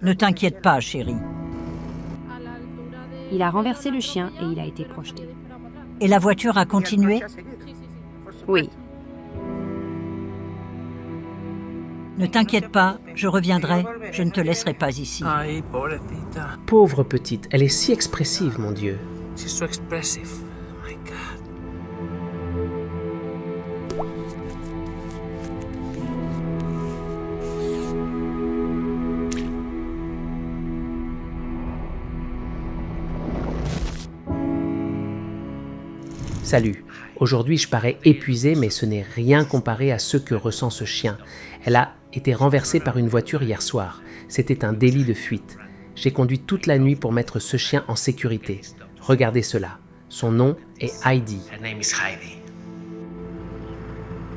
Ne t'inquiète pas, chérie. Il a renversé le chien et il a été projeté. Et la voiture a continué? Oui. Ne t'inquiète pas, je reviendrai. Je ne te laisserai pas ici. Ay, pobrecita. Pauvre petite, elle est si expressive, mon Dieu. She's so expressive. My God. Salut. Aujourd'hui, je parais épuisé, mais ce n'est rien comparé à ce que ressent ce chien. Elle a été renversée par une voiture hier soir. C'était un délit de fuite. J'ai conduit toute la nuit pour mettre ce chien en sécurité. Regardez cela. Son nom est Heidi. Her name is Heidi.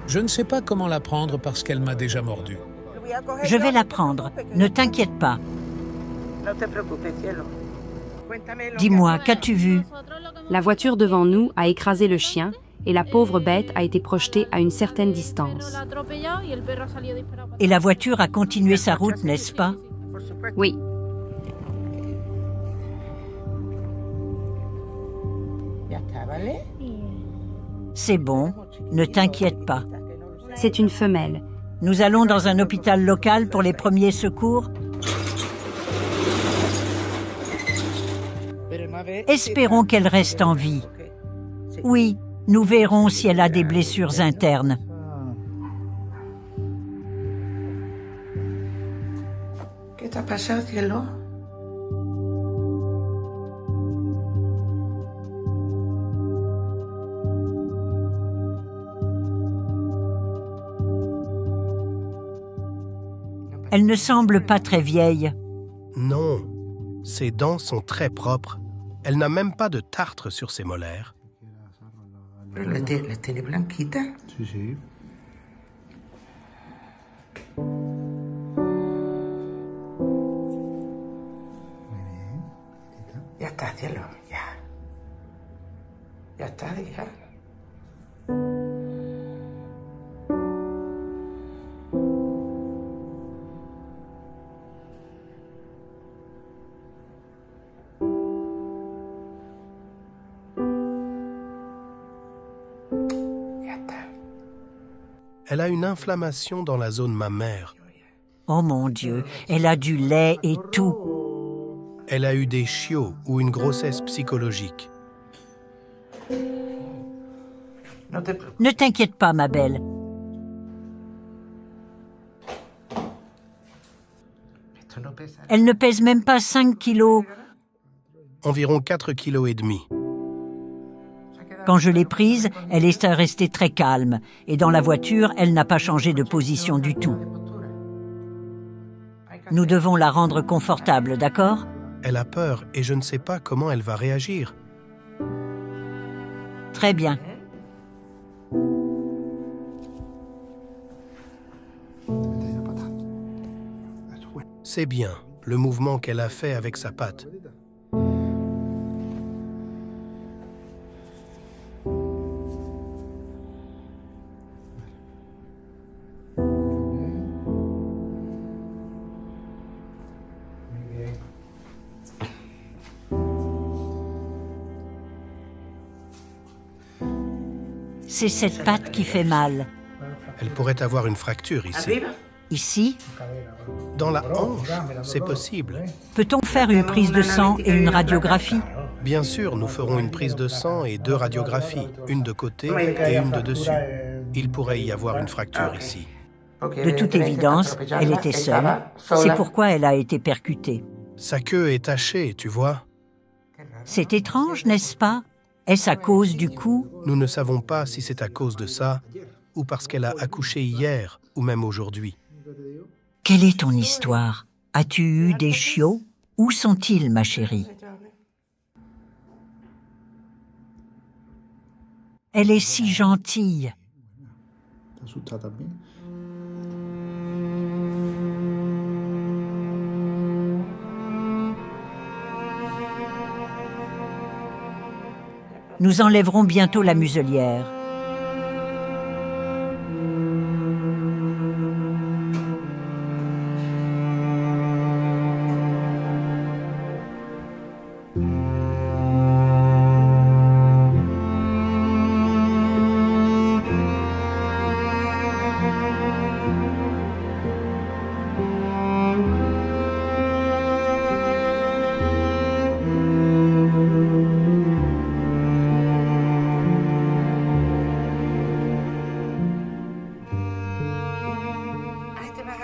Je ne sais pas comment la prendre parce qu'elle m'a déjà mordu. Je vais la prendre. Ne t'inquiète pas. Dis-moi, qu'as-tu vu? La voiture devant nous a écrasé le chien et la pauvre bête a été projetée à une certaine distance. Et la voiture a continué sa route, n'est-ce pas? Oui. C'est bon, ne t'inquiète pas. C'est une femelle. Nous allons dans un hôpital local pour les premiers secours. Espérons qu'elle reste en vie. Oui, nous verrons si elle a des blessures internes. ¿Qué te ha pasado, cielo? Elle ne semble pas très vieille. Non, ses dents sont très propres. Elle n'a même pas de tartre sur ses molaires. La tiene blanquita. Sí, sí. Ya está, cielo, ya. Ya está, hija. Elle a une inflammation dans la zone mammaire. Oh mon Dieu, elle a du lait et tout. Elle a eu des chiots ou une grossesse psychologique. Ne t'inquiète pas, ma belle. Elle ne pèse même pas 5 kilos. Environ 4,5 kg. Quand je l'ai prise, elle est restée très calme. Et dans la voiture, elle n'a pas changé de position du tout. Nous devons la rendre confortable, d'accord? Elle a peur et je ne sais pas comment elle va réagir. Très bien. C'est bien, le mouvement qu'elle a fait avec sa patte. C'est cette patte qui fait mal. Elle pourrait avoir une fracture ici. Ici? Dans la hanche, c'est possible. Peut-on faire une prise de sang et une radiographie? Bien sûr, nous ferons une prise de sang et 2 radiographies, une de côté et une de dessus. Il pourrait y avoir une fracture ici. De toute évidence, elle était seule. C'est pourquoi elle a été percutée. Sa queue est tachée, tu vois. C'est étrange, n'est-ce pas? Est-ce à cause du coup? Nous ne savons pas si c'est à cause de ça ou parce qu'elle a accouché hier ou même aujourd'hui. Quelle est ton histoire? As-tu eu des chiots? Où sont-ils, ma chérie? Elle est si gentille. Nous enlèverons bientôt la muselière.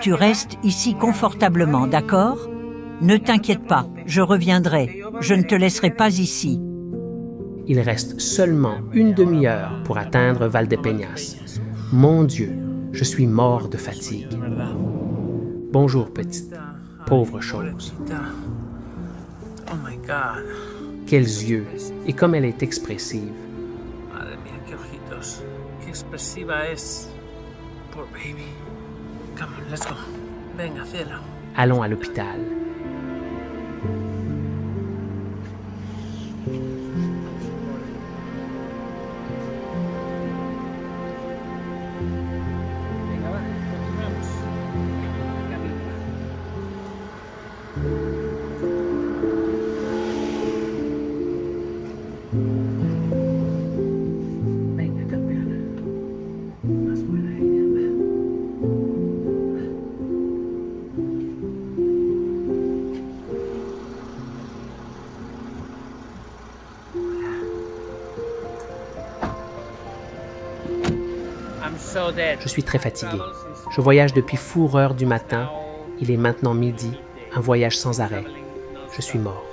tu restes ici confortablement, d'accord? Ne t'inquiète pas, je reviendrai. Je ne te laisserai pas ici. Il reste seulement une demi-heure pour atteindre Valdepeñas. Mon Dieu, je suis mort de fatigue. Bonjour, petite. Pauvre chose. Oh my God. Quels yeux, et comme elle est expressive. Madre mía, qué ojitos. Qué expresiva es. Poor baby. Come on, let's go. Venga, cielo. Allons à l'hôpital. Je suis très fatigué. Je voyage depuis four heures du matin. Il est maintenant midi. Un voyage sans arrêt. Je suis mort.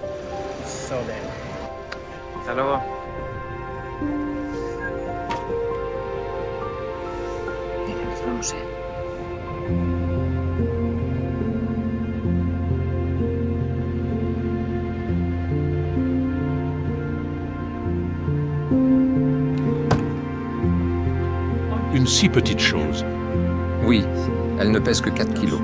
Hasta luego. Venga, nos vamos, Une si petite chose. Oui, elle ne pèse que 4 kilos.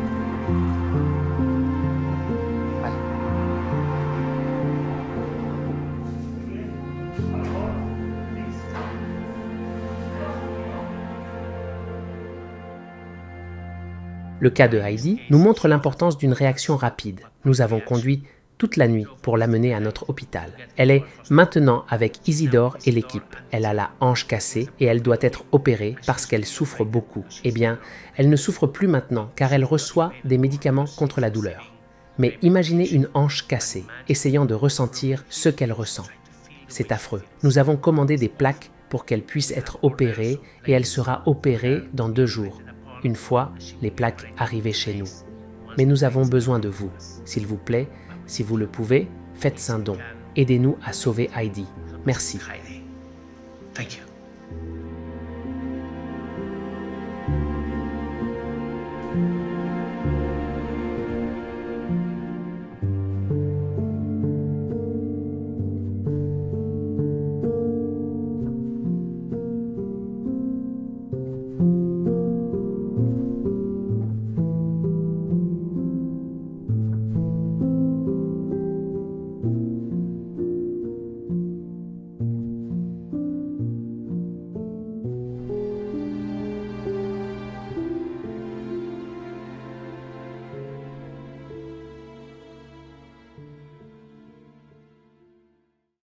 Le cas de Heidi nous montre l'importance d'une réaction rapide. Nous avons conduit toute la nuit pour l'amener à notre hôpital. Elle est maintenant avec Isidore et l'équipe. Elle a la hanche cassée et elle doit être opérée parce qu'elle souffre beaucoup. Eh bien, elle ne souffre plus maintenant car elle reçoit des médicaments contre la douleur. Mais imaginez une hanche cassée, essayant de ressentir ce qu'elle ressent. C'est affreux. Nous avons commandé des plaques pour qu'elle puisse être opérée et elle sera opérée dans 2 jours, une fois les plaques arrivées chez nous. Mais nous avons besoin de vous. S'il vous plaît, si vous le pouvez, faites un don. Aidez-nous à sauver Heidi. Merci. Thank you.